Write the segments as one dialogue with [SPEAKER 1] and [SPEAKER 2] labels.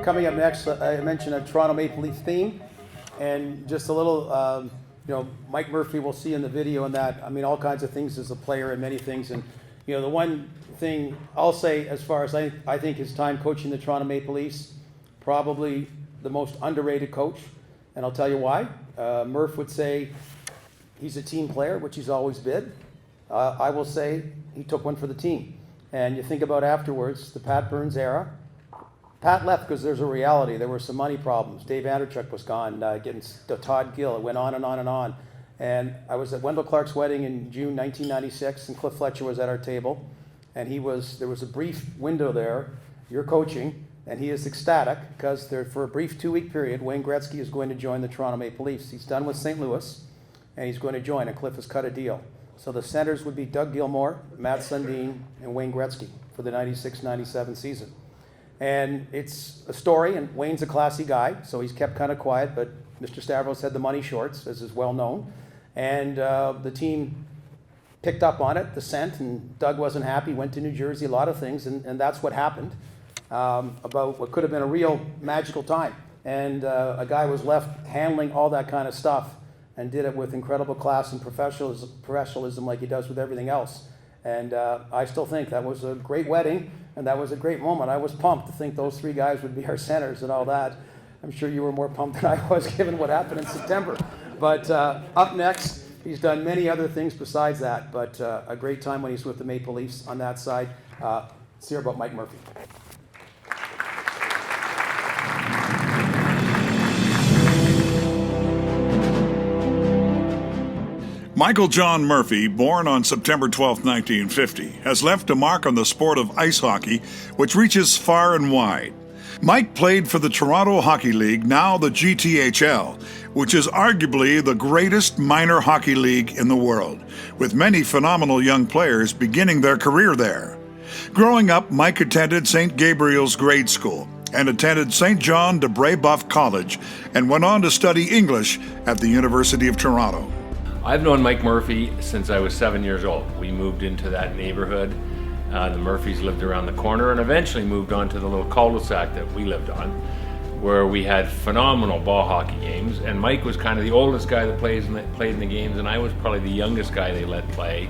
[SPEAKER 1] coming up next, I mentioned a Toronto Maple Leaf theme, and just a little, Mike Murphy, we'll see in the video and that. I mean, all kinds of things as a player and many things. And, the one thing I'll say as far as I think his time coaching the Toronto Maple Leafs, probably the most underrated coach. And I'll tell you why. Murph would say he's a team player, which he's always been. I will say he took one for the team. And you think about afterwards, the Pat Burns era. Pat left because there's a reality. There were some money problems. Dave Anderchuk was gone, getting Todd Gill. It went on and on and on. And I was at Wendell Clark's wedding in June 1996, and Cliff Fletcher was at our table. And there was a brief window there, you're coaching, and he is ecstatic because for a brief 2-week period, Wayne Gretzky is going to join the Toronto Maple Leafs. He's done with St. Louis, and he's going to join, and Cliff has cut a deal. So the centers would be Doug Gilmour, Matt Sundin, and Wayne Gretzky for the 96-97 season. And it's a story, and Wayne's a classy guy, so he's kept kind of quiet, but Mr. Stavros had the money shorts, as is well known. And the team picked up on it, the scent, and Doug wasn't happy, went to New Jersey, a lot of things, and that's what happened about what could have been a real magical time. And a guy was left handling all that kind of stuff and did it with incredible class and professionalism like he does with everything else. And I still think that was a great wedding, and that was a great moment. I was pumped to think those three guys would be our centers and all that. I'm sure you were more pumped than I was given what happened in September. But up next, he's done many other things besides that, but a great time when he's with the Maple Leafs on that side. Let's hear about Mike Murphy.
[SPEAKER 2] Michael John Murphy, born on September 12, 1950, has left a mark on the sport of ice hockey, which reaches far and wide. Mike played for the Toronto Hockey League, now the GTHL, which is arguably the greatest minor hockey league in the world, with many phenomenal young players beginning their career there. Growing up, Mike attended St. Gabriel's Grade School and attended St. John de Brébeuf College and went on to study English at the University of Toronto.
[SPEAKER 3] I've known Mike Murphy since I was 7 years old. We moved into that neighborhood. The Murphys lived around the corner and eventually moved on to the little cul-de-sac that we lived on, where we had phenomenal ball hockey games. And Mike was kind of the oldest guy that played in the games, and I was probably the youngest guy they let play.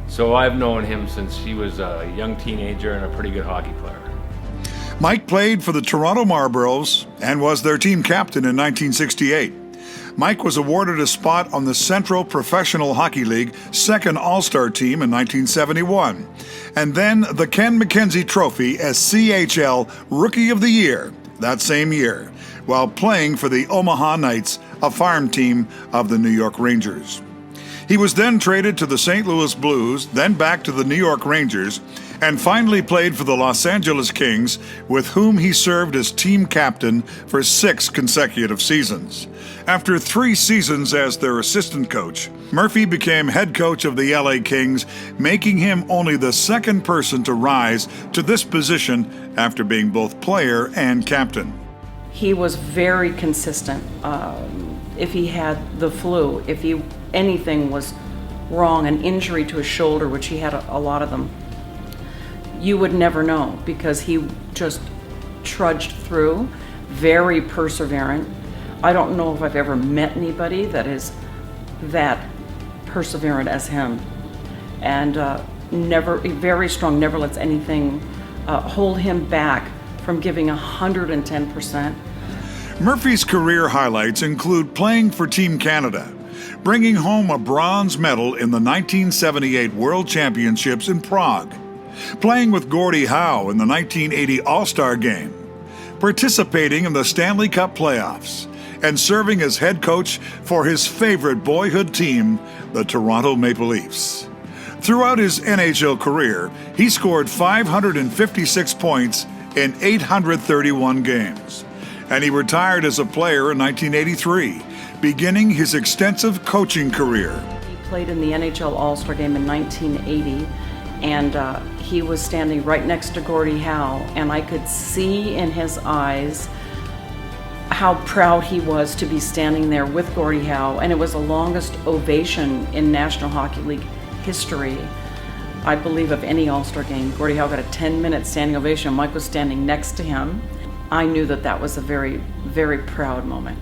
[SPEAKER 3] So I've known him since he was a young teenager and a pretty good hockey player.
[SPEAKER 2] Mike played for the Toronto Marlboros and was their team captain in 1968. Mike was awarded a spot on the Central Professional Hockey League second All-Star team in 1971, and then the Ken McKenzie Trophy as CHL Rookie of the Year that same year, while playing for the Omaha Knights, a farm team of the New York Rangers. He was then traded to the St. Louis Blues, then back to the New York Rangers, and finally played for the Los Angeles Kings, with whom he served as team captain for 6 consecutive seasons. After 3 seasons as their assistant coach, Murphy became head coach of the LA Kings, making him only the second person to rise to this position after being both player and captain.
[SPEAKER 4] He was very consistent. If he had the flu, if anything was wrong, an injury to his shoulder, which he had a lot of them, you would never know because he just trudged through, very perseverant. I don't know if I've ever met anybody that is that perseverant as him. And very strong, never lets anything hold him back from giving 110%.
[SPEAKER 2] Murphy's career highlights include playing for Team Canada, bringing home a bronze medal in the 1978 World Championships in Prague, playing with Gordie Howe in the 1980 All-Star Game, participating in the Stanley Cup playoffs, and serving as head coach for his favorite boyhood team, the Toronto Maple Leafs. Throughout his NHL career, he scored 556 points in 831 games, and he retired as a player in 1983, beginning his extensive coaching career.
[SPEAKER 4] He played in the NHL All-Star Game in 1980, and he was standing right next to Gordie Howe, and I could see in his eyes how proud he was to be standing there with Gordie Howe, and it was the longest ovation in National Hockey League history, I believe, of any All-Star game. Gordie Howe got a 10-minute standing ovation. Mike was standing next to him. I knew that that was a very, very proud moment.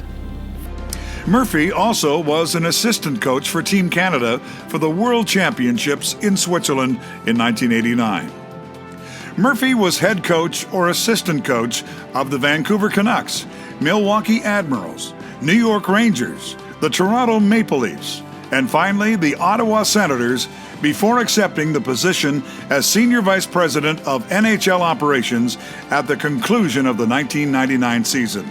[SPEAKER 2] Murphy also was an assistant coach for Team Canada for the World Championships in Switzerland in 1989. Murphy was head coach or assistant coach of the Vancouver Canucks, Milwaukee Admirals, New York Rangers, the Toronto Maple Leafs, and finally the Ottawa Senators before accepting the position as Senior Vice President of NHL Operations at the conclusion of the 1999 season.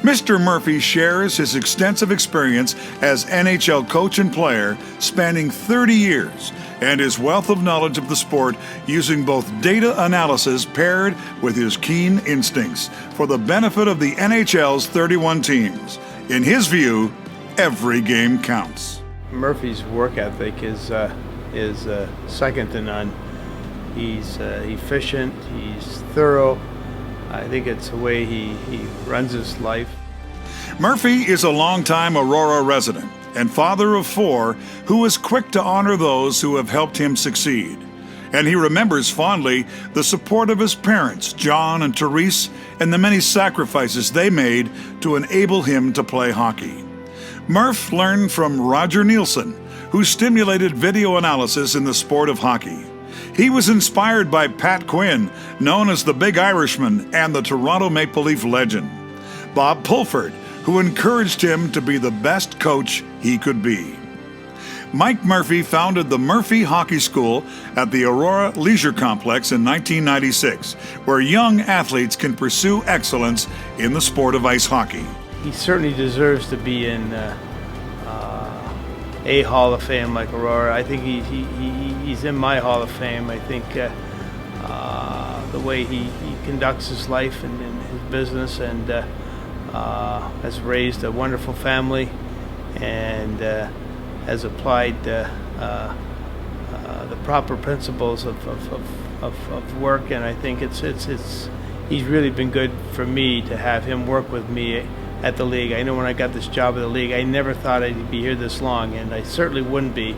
[SPEAKER 2] Mr. Murphy shares his extensive experience as NHL coach and player spanning 30 years and his wealth of knowledge of the sport using both data analysis paired with his keen instincts for the benefit of the NHL's 31 teams. In his view, every game counts.
[SPEAKER 5] Murphy's work ethic is second to none. He's efficient, he's thorough. I think it's the way he runs his life.
[SPEAKER 2] Murphy is a longtime Aurora resident and father of 4 who is quick to honor those who have helped him succeed. And he remembers fondly the support of his parents, John and Therese, and the many sacrifices they made to enable him to play hockey. Murph learned from Roger Nielsen, who stimulated video analysis in the sport of hockey. He was inspired by Pat Quinn, known as the Big Irishman and the Toronto Maple Leaf legend. Bob Pulford, who encouraged him to be the best coach he could be. Mike Murphy founded the Murphy Hockey School at the Aurora Leisure Complex in 1996, where young athletes can pursue excellence in the sport of ice hockey.
[SPEAKER 5] He certainly deserves to be in a Hall of Fame like Aurora. I think he's in my Hall of Fame. I think the way he conducts his life and his business and has raised a wonderful family and has applied the proper principles of work, and I think he's really been good for me to have him work with me at the league. I know when I got this job at the league, I never thought I'd be here this long, and I certainly wouldn't be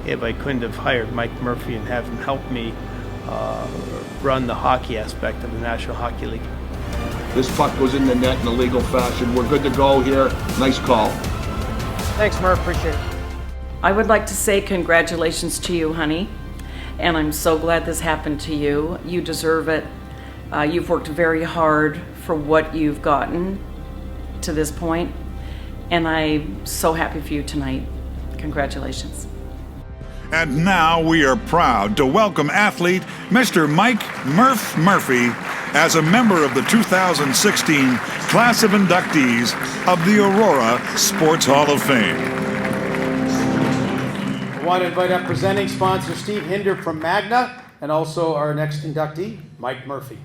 [SPEAKER 5] if I couldn't have hired Mike Murphy and have him help me run the hockey aspect of the National Hockey League.
[SPEAKER 6] This puck goes in the net in a legal fashion. We're good to go here. Nice call.
[SPEAKER 7] Thanks, Murph. Appreciate it.
[SPEAKER 4] I would like to say congratulations to you, honey, and I'm so glad this happened to you. You deserve it. You've worked very hard for what you've gotten to this point, and I'm so happy for you tonight. Congratulations.
[SPEAKER 2] And now we are proud to welcome athlete Mr. Mike Murph Murphy as a member of the 2016 class of inductees of the Aurora Sports Hall of Fame.
[SPEAKER 1] I want to invite up presenting sponsor Steve Hinder from Magna and also our next inductee, Mike Murphy.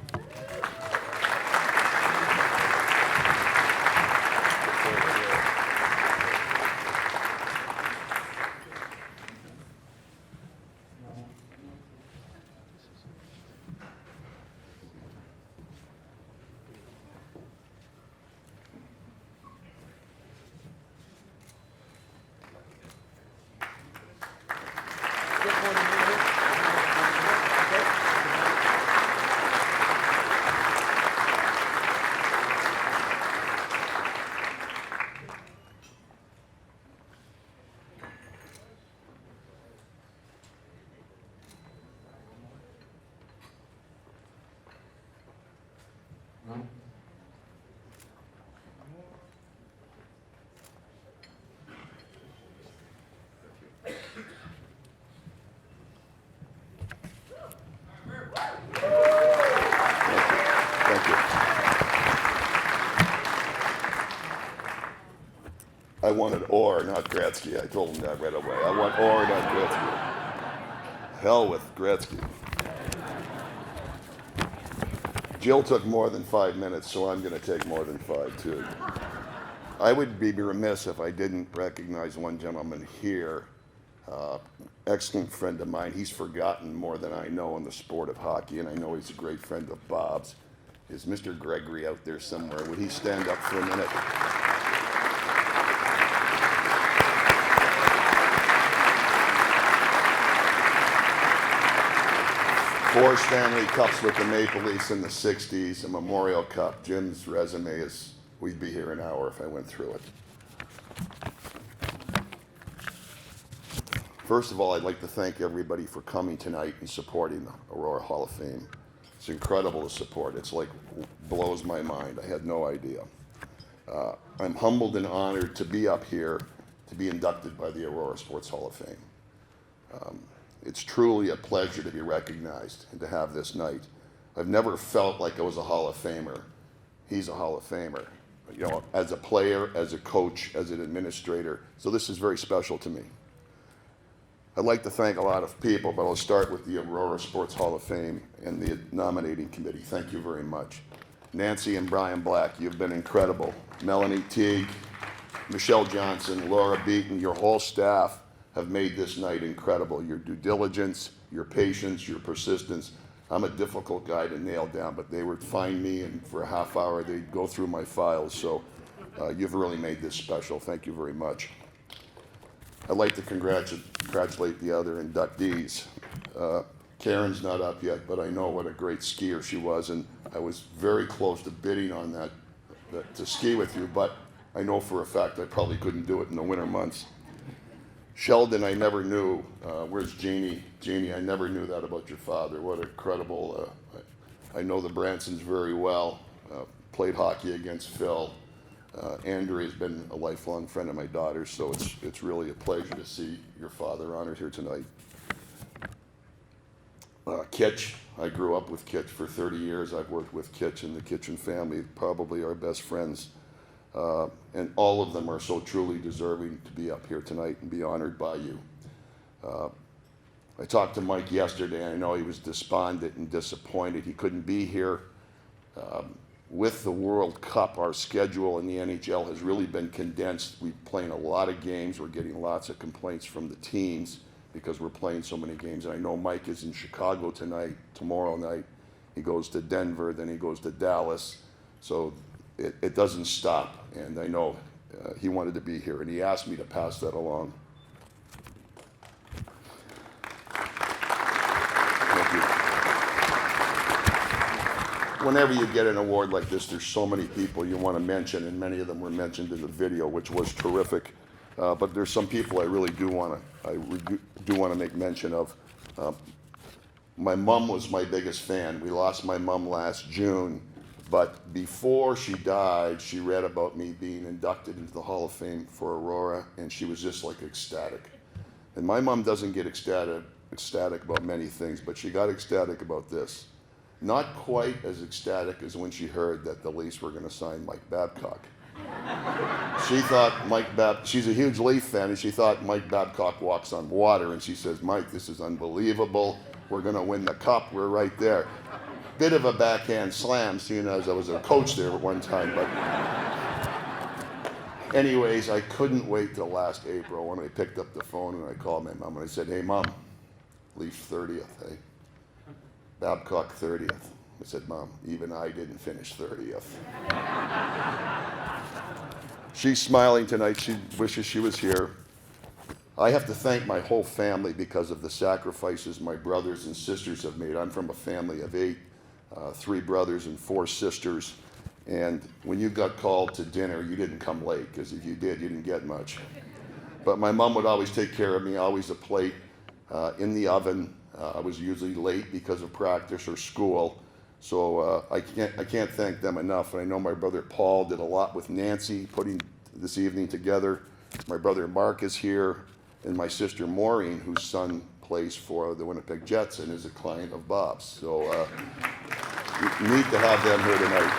[SPEAKER 6] I wanted Orr, not Gretzky. I told him that right away. I want Orr, not Gretzky. Hell with Gretzky. Jill took more than 5 minutes, so I'm going to take more than 5 too. I would be remiss if I didn't recognize one gentleman here. Excellent friend of mine. He's forgotten more than I know in the sport of hockey, and I know he's a great friend of Bob's. Is Mr. Gregory out there somewhere? Would he stand up for a minute? 4 Stanley Cups with the Maple Leafs in the 60s, a Memorial Cup. Jim's resume is, we'd be here an hour if I went through it. First of all, I'd like to thank everybody for coming tonight and supporting the Aurora Hall of Fame. It's incredible to support. It's like, blows my mind. I had no idea. I'm humbled and honored to be up here to be inducted by the Aurora Sports Hall of Fame. It's truly a pleasure to be recognized and to have this night. I've never felt like I was a Hall of Famer. He's a Hall of Famer, you know, as a player, as a coach, as an administrator. So this is very special to me. I'd like to thank a lot of people, but I'll start with the Aurora Sports Hall of Fame and the nominating committee. Thank you very much. Nancy and Brian Black, you've been incredible. Melanie Teague, Michelle Johnson, Laura Beaton, your whole staff have made this night incredible. Your due diligence, your patience, your persistence. I'm a difficult guy to nail down, but they would find me, and for a half hour they'd go through my files. So you've really made this special. Thank you very much. I'd like to congratulate the other inductees. Karen's not up yet, but I know what a great skier she was, and I was very close to bidding on that to ski with you, but I know for a fact I probably couldn't do it in the winter months. Sheldon, I never knew. Where's Jeannie? Jeannie, I never knew that about your father. What a credible, I know the Bransons very well. Played hockey against Phil. Andrea's been a lifelong friend of my daughter's, so it's really a pleasure to see your father honored here tonight. Kitch, I grew up with Kitch for 30 years. I've worked with Kitch and the Kitchen family, probably our best friends. And all of them are so truly deserving to be up here tonight and be honored by you. I talked to Mike yesterday, and I know he was despondent and disappointed he couldn't be here. With the World Cup, our schedule in the NHL has really been condensed. We're playing a lot of games. We're getting lots of complaints from the teams because we're playing so many games. And I know Mike is in Chicago tonight, tomorrow night. He goes to Denver, then he goes to Dallas. So it doesn't stop. And I know he wanted to be here, and he asked me to pass that along. Whenever you get an award like this, there's so many people you want to mention, and many of them were mentioned in the video, which was terrific. But there's some people I really do want to make mention of. My mom was my biggest fan. We lost my mom last June, but before she died, she read about me being inducted into the Hall of Fame for Aurora, and she was just like ecstatic. And my mom doesn't get ecstatic about many things, but she got ecstatic about this. Not quite as ecstatic as when she heard that the Leafs were going to sign Mike Babcock. She thought she's a huge Leaf fan, and she thought Mike Babcock walks on water, and she says, Mike, this is unbelievable. We're going to win the cup. We're right there. Bit of a backhand slam, seeing as I was a coach there at one time. But anyways, I couldn't wait till last April when I picked up the phone and I called my mom and I said, hey, Mom, Leafs 30th, hey? Babcock 30th. I said, Mom, even I didn't finish 30th. She's smiling tonight. She wishes she was here. I have to thank my whole family because of the sacrifices my brothers and sisters have made. I'm from a family of 8, 3 brothers and 4 sisters. And when you got called to dinner, you didn't come late, because if you did, you didn't get much. But my mom would always take care of me, always a plate in the oven. I was usually late because of practice or school. So I can't thank them enough. And I know my brother Paul did a lot with Nancy, putting this evening together. My brother Mark is here, and my sister Maureen, whose son plays for the Winnipeg Jets and is a client of Bob's. So neat to have them here tonight.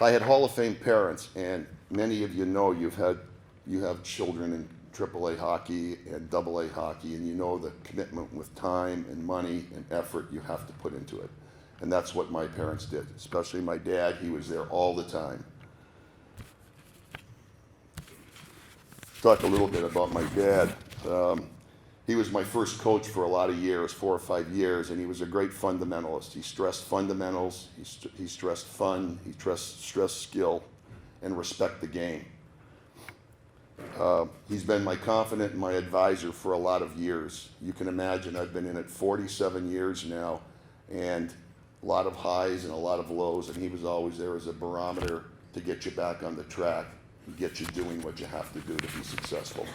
[SPEAKER 6] I had Hall of Fame parents, and many of you know you have children in AAA hockey and AA hockey, and you know the commitment with time and money and effort you have to put into it. And that's what my parents did, especially my dad. He was there all the time. Talk a little bit about my dad. He was my first coach for a lot of years, 4 or 5 years, and he was a great fundamentalist. He stressed fundamentals, he stressed fun, he stressed skill, and respect the game. He's been my confidant and my advisor for a lot of years. You can imagine I've been in it 47 years now, and a lot of highs and a lot of lows, and he was always there as a barometer to get you back on the track and get you doing what you have to do to be successful.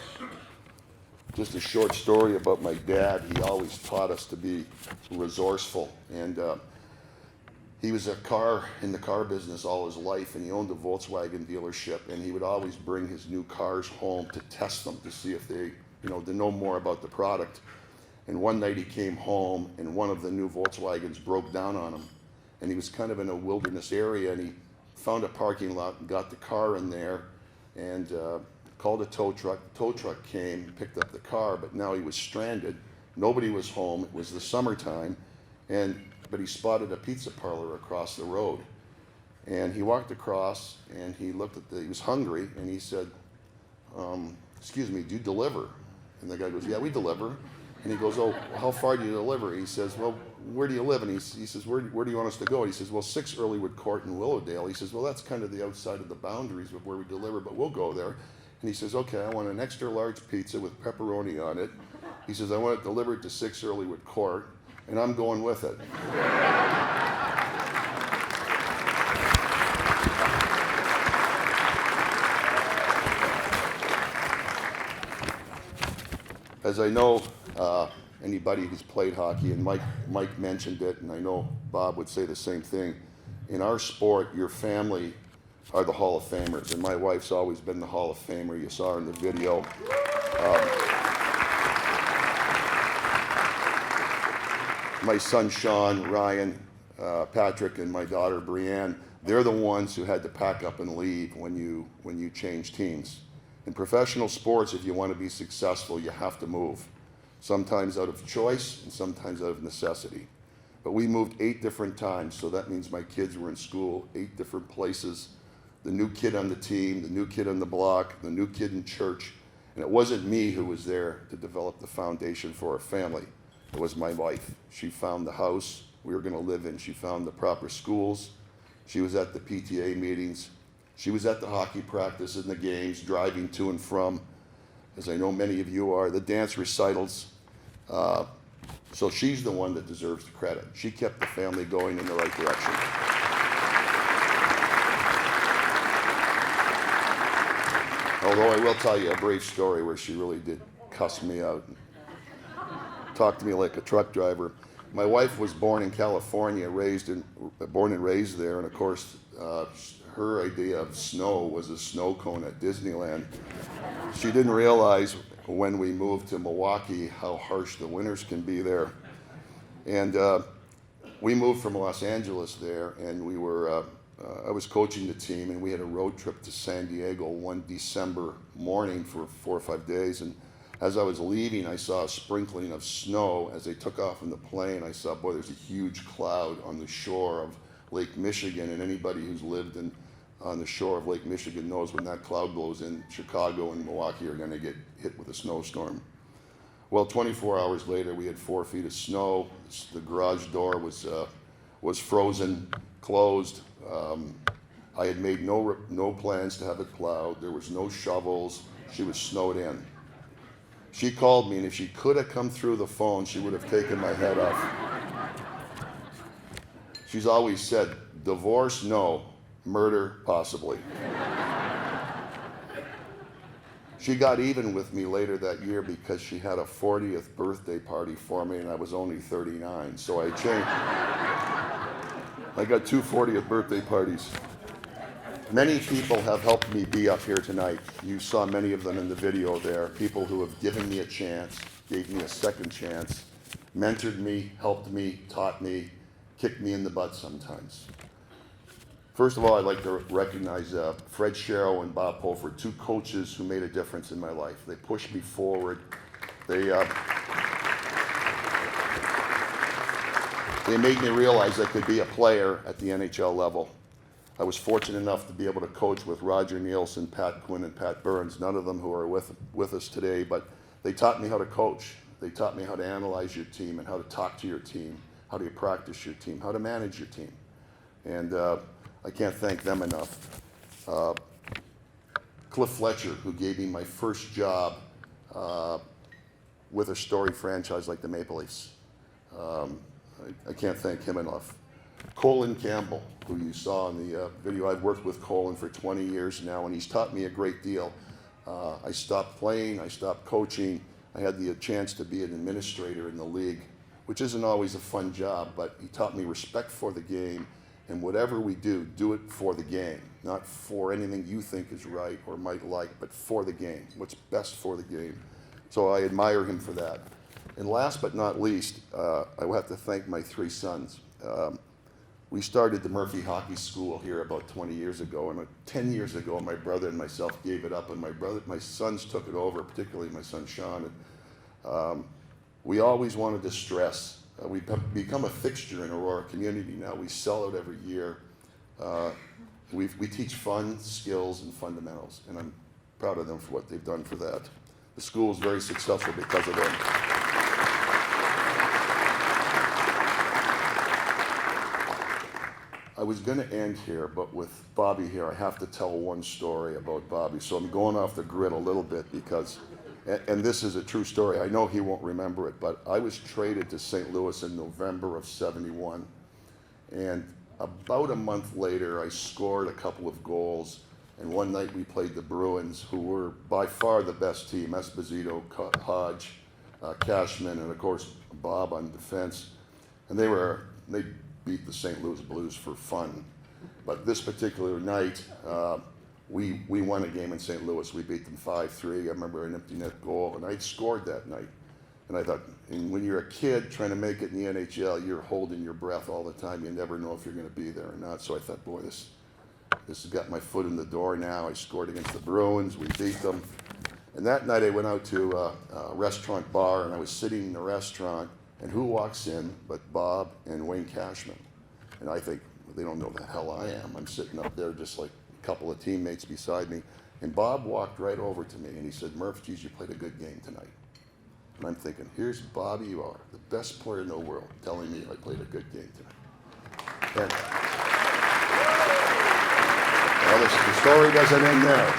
[SPEAKER 6] Just a short story about my dad. He always taught us to be resourceful, and he was in the car business all his life, and he owned a Volkswagen dealership, and he would always bring his new cars home to test them to see if they, to know more about the product. And one night he came home, and one of the new Volkswagens broke down on him, and he was kind of in a wilderness area, and he found a parking lot and got the car in there, and called a tow truck. The tow truck came, picked up the car, but now he was stranded. Nobody was home. It was the summertime, but he spotted a pizza parlor across the road. And he walked across, and he looked he was hungry, and he said, excuse me, do you deliver? And the guy goes, yeah, we deliver. And he goes, oh, how far do you deliver? He says, well, where do you live? And he says, where do you want us to go? And he says, well, 6 Earlywood Court in Willowdale. He says, well, that's kind of the outside of the boundaries of where we deliver, but we'll go there. And he says, okay, I want an extra large pizza with pepperoni on it. He says, I want it delivered to 6 Earlywood Court, and I'm going with it. As I know, anybody who's played hockey, and Mike mentioned it, and I know Bob would say the same thing, in our sport, your family are the Hall of Famers, and my wife's always been the Hall of Famer. You saw her in the video. My son Sean, Ryan, Patrick, and my daughter Brianne, they're the ones who had to pack up and leave when you change teams. In professional sports, if you want to be successful, you have to move. Sometimes out of choice and sometimes out of necessity. But we moved 8 different times, so that means my kids were in school 8 different places. The new kid on the team, the new kid on the block, the new kid in church. And it wasn't me who was there to develop the foundation for our family. It was my wife. She found the house we were going to live in. She found the proper schools. She was at the PTA meetings. She was at the hockey practice and the games, driving to and from, as I know many of you are, the dance recitals. So she's the one that deserves the credit. She kept the family going in the right direction. Although I will tell you a brief story where she really did cuss me out and talk to me like a truck driver. My wife was born in California, born and raised there, and of course, her idea of snow was a snow cone at Disneyland. She didn't realize when we moved to Milwaukee how harsh the winters can be there. And we moved from Los Angeles there, and I was coaching the team, and we had a road trip to San Diego one December morning for 4 or 5 days. And as I was leaving, I saw a sprinkling of snow. As they took off in the plane, I saw, boy, there's a huge cloud on the shore of Lake Michigan, and anybody who's lived on the shore of Lake Michigan knows when that cloud blows in, Chicago and Milwaukee are going to get hit with a snowstorm. Well, 24 hours later, we had 4 feet of snow. The garage door was frozen, closed. I had made no plans to have it plowed. There was no shovels. She was snowed in. She called me, and if she could have come through the phone, she would have taken my head off. She's always said, divorce, no. Murder, possibly. She got even with me later that year because she had a 40th birthday party for me, and I was only 39. So I changed. I got 2 40th birthday parties. Many people have helped me be up here tonight. You saw many of them in the video there. People who have given me a chance, gave me a second chance, mentored me, helped me, taught me, kicked me in the butt sometimes. First of all, I'd like to recognize Fred Sherrill and Bob Pulford, 2 coaches who made a difference in my life. They pushed me forward. They made me realize I could be a player at the NHL level. I was fortunate enough to be able to coach with Roger Nielsen, Pat Quinn, and Pat Burns, none of them who are with us today, but they taught me how to coach. They taught me how to analyze your team and how to talk to your team, how to practice your team, how to manage your team. And I can't thank them enough. Cliff Fletcher, who gave me my first job with a storied franchise like the Maple Leafs. I can't thank him enough. Colin Campbell, who you saw in the video. I've worked with Colin for 20 years now, and he's taught me a great deal. I stopped playing, I stopped coaching. I had the chance to be an administrator in the league, which isn't always a fun job, but he taught me respect for the game, and whatever we do it for the game, not for anything you think is right or might like, but for the game, what's best for the game. So I admire him for that. And last but not least, I will have to thank my three sons. We started the Murphy Hockey School here about 20 years ago, and 10 years ago, my brother and myself gave it up, and my sons took it over, particularly my son Sean. And, we always wanted to stress. We've become a fixture in Aurora community now. We sell out every year. We teach fun, skills, and fundamentals, and I'm proud of them for what they've done for that. The school is very successful because of them. I was going to end here, but with Bobby here, I have to tell one story about Bobby. So I'm going off the grid a little bit because, and this is a true story. I know he won't remember it, but I was traded to St. Louis in November of '71. And about a month later, I scored a couple of goals. And one night we played the Bruins, who were by far the best team. Esposito, Hodge, Cashman, and of course, Bob on defense. And they beat the St. Louis Blues for fun. But this particular night, we won a game in St. Louis. We beat them 5-3. I remember an empty net goal, and I'd scored that night. And I thought, and when you're a kid trying to make it in the NHL, you're holding your breath all the time. You never know if you're going to be there or not. So I thought, boy, this has got my foot in the door now. I scored against the Bruins. We beat them. And that night I went out to a restaurant bar, and I was sitting in the restaurant, and who walks in but Bob and Wayne Cashman. And I think, they don't know the hell I am. I'm sitting up there just like a couple of teammates beside me. And Bob walked right over to me, and he said, "Murph, geez, you played a good game tonight." And I'm thinking, here's Bobby, you are the best player in the world, telling me I played a good game tonight. And, well, the story doesn't end there.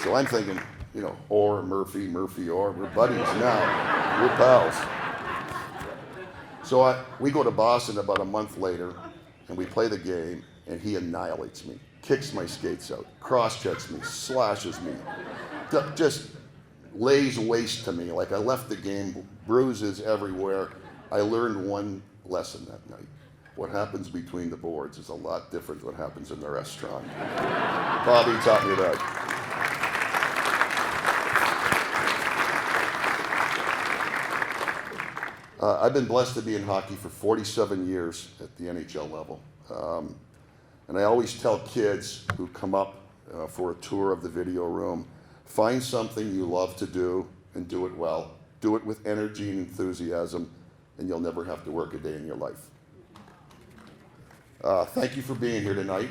[SPEAKER 6] So I'm thinking, you know, Orr, Murphy, Orr, we're buddies now. We're pals. So we go to Boston about a month later, and we play the game, and he annihilates me, kicks my skates out, cross-checks me, slashes me, just lays waste to me. Like I left the game, bruises everywhere. I learned one lesson that night. What happens between the boards is a lot different than what happens in the restaurant. Bobby taught me that. I've been blessed to be in hockey for 47 years at the NHL level. And I always tell kids who come up for a tour of the video room, find something you love to do and do it well. Do it with energy and enthusiasm, and you'll never have to work a day in your life. Thank you for being here tonight.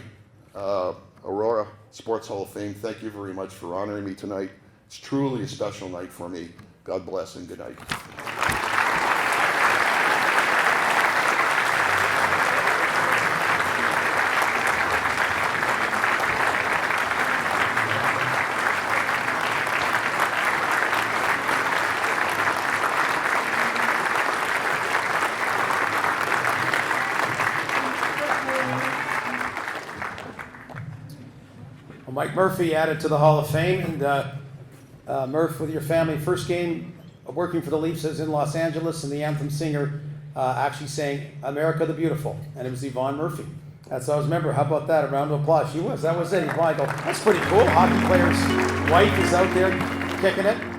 [SPEAKER 6] Aurora Sports Hall of Fame, thank you very much for honoring me tonight. It's truly a special night for me. God bless and good night.
[SPEAKER 1] Mike Murphy added to the Hall of Fame, and Murph, with your family, first game working for the Leafs is in Los Angeles, and the anthem singer actually sang "America the Beautiful," and it was Yvonne Murphy. That's what I remember. How about that? A round of applause. That was it. Yvonne, I go, that's pretty cool. Hockey player's wife is out there kicking it.